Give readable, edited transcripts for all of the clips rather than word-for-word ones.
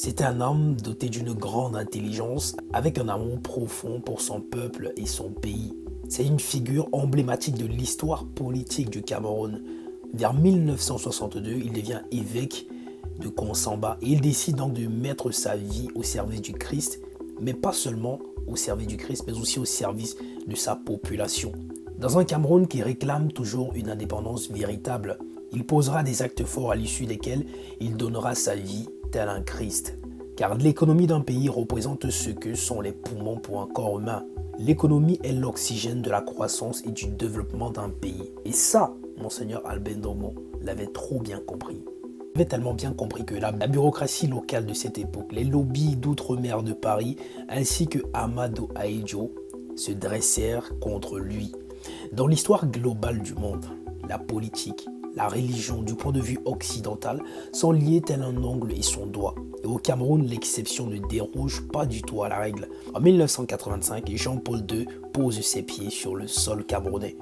C'était un homme doté d'une grande intelligence, avec un amour profond pour son peuple et son pays. C'est une figure emblématique de l'histoire politique du Cameroun. Vers 1962, il devient évêque de Konsamba et il décide donc de mettre sa vie au service du Christ, mais pas seulement au service du Christ, mais aussi au service de sa population. Dans un Cameroun qui réclame toujours une indépendance véritable, il posera des actes forts à l'issue desquels il donnera sa vie tel un Christ. Car l'économie d'un pays représente ce que sont les poumons pour un corps humain. L'économie est l'oxygène de la croissance et du développement d'un pays. Et ça, Monseigneur Albert Ndomo l'avait trop bien compris. Il avait tellement bien compris que la bureaucratie locale de cette époque, les lobbies d'outre-mer de Paris, ainsi que Amadou Ahidjo, se dressèrent contre lui. Dans l'histoire globale du monde, la politique, la religion du point de vue occidental sont liées tel un ongle et son doigt. Et au Cameroun, l'exception ne déroge pas du tout à la règle. En 1985, Jean-Paul II pose ses pieds sur le sol camerounais.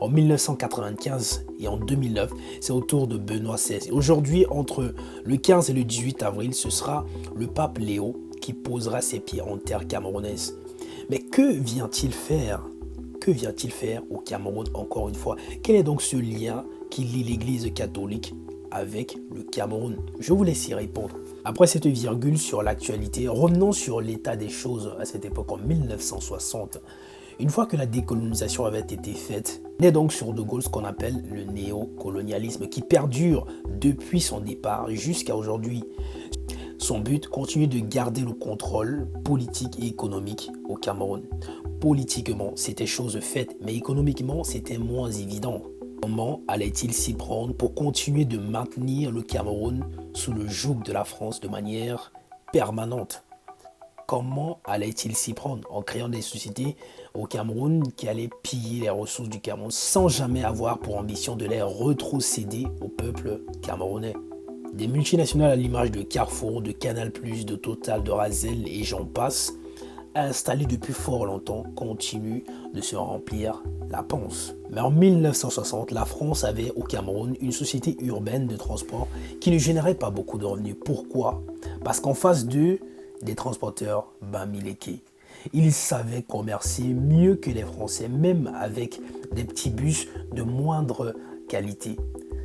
En 1995 et en 2009, c'est au tour de Benoît XVI. Et aujourd'hui, entre le 15 et le 18 avril, ce sera le pape Léo qui posera ses pieds en terre camerounaise. Mais que vient-il faire? Que vient-il faire au Cameroun encore une fois? Quel est donc ce lien qui lie l'Église catholique avec le Cameroun? Je vous laisse y répondre. Après cette virgule sur l'actualité, revenons sur l'état des choses à cette époque en 1960. Une fois que la décolonisation avait été faite, naît donc sur De Gaulle ce qu'on appelle le néocolonialisme qui perdure depuis son départ jusqu'à aujourd'hui. Son but continue de garder le contrôle politique et économique au Cameroun. Politiquement, c'était chose faite, mais économiquement, c'était moins évident. Comment allait-il s'y prendre pour continuer de maintenir le Cameroun sous le joug de la France de manière permanente? Comment allait-il s'y prendre en créant des sociétés au Cameroun qui allaient piller les ressources du Cameroun sans jamais avoir pour ambition de les rétrocéder au peuple camerounais? Des multinationales à l'image de Carrefour, de Canal+, de Total, de Razel et j'en passe, installées depuis fort longtemps, continuent de se remplir la panse. Mais en 1960, la France avait au Cameroun une société urbaine de transport qui ne générait pas beaucoup de revenus. Pourquoi? Parce qu'en face d'eux, des transporteurs bamileke. Ils savaient commercer mieux que les Français, même avec des petits bus de moindre qualité.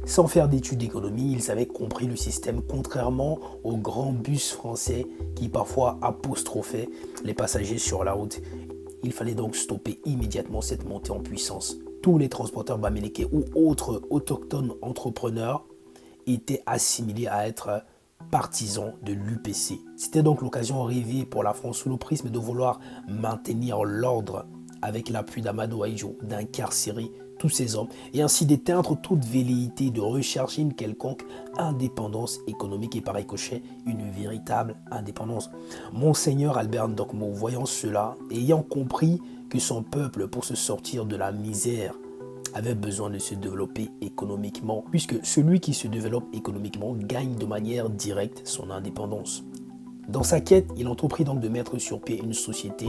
Sans faire d'études d'économie, ils avaient compris le système, contrairement aux grands bus français qui parfois apostrophaient les passagers sur la route. Il fallait donc stopper immédiatement cette montée en puissance. Tous les transporteurs bamileke ou autres autochtones entrepreneurs étaient assimilés à être partisans de l'UPC. C'était donc l'occasion rêvée pour la France sous le prisme de vouloir maintenir l'ordre avec l'appui d'Amadou Ahidjo, d'incarcérer tous ces hommes et ainsi d'éteindre toute velléité de rechercher une quelconque indépendance économique et par ricochet une véritable indépendance. Monseigneur Albert Ndokmo, voyant cela, ayant compris que son peuple, pour se sortir de la misère, avait besoin de se développer économiquement, puisque celui qui se développe économiquement gagne de manière directe son indépendance. Dans sa quête, il entreprit donc de mettre sur pied une société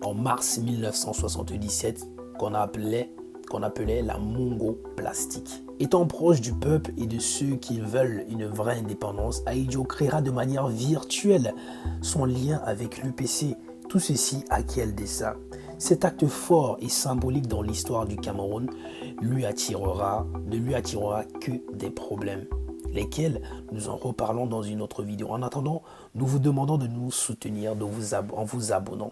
en mars 1977 qu'on appelait la Mongo Plastique. Étant proche du peuple et de ceux qui veulent une vraie indépendance, Ahidjo créera de manière virtuelle son lien avec l'UPC. Tout ceci à quel dessein? Cet acte fort et symbolique dans l'histoire du Cameroun ne lui attirera que des problèmes, lesquels nous en reparlons dans une autre vidéo. En attendant, nous vous demandons de nous soutenir en vous abonnant.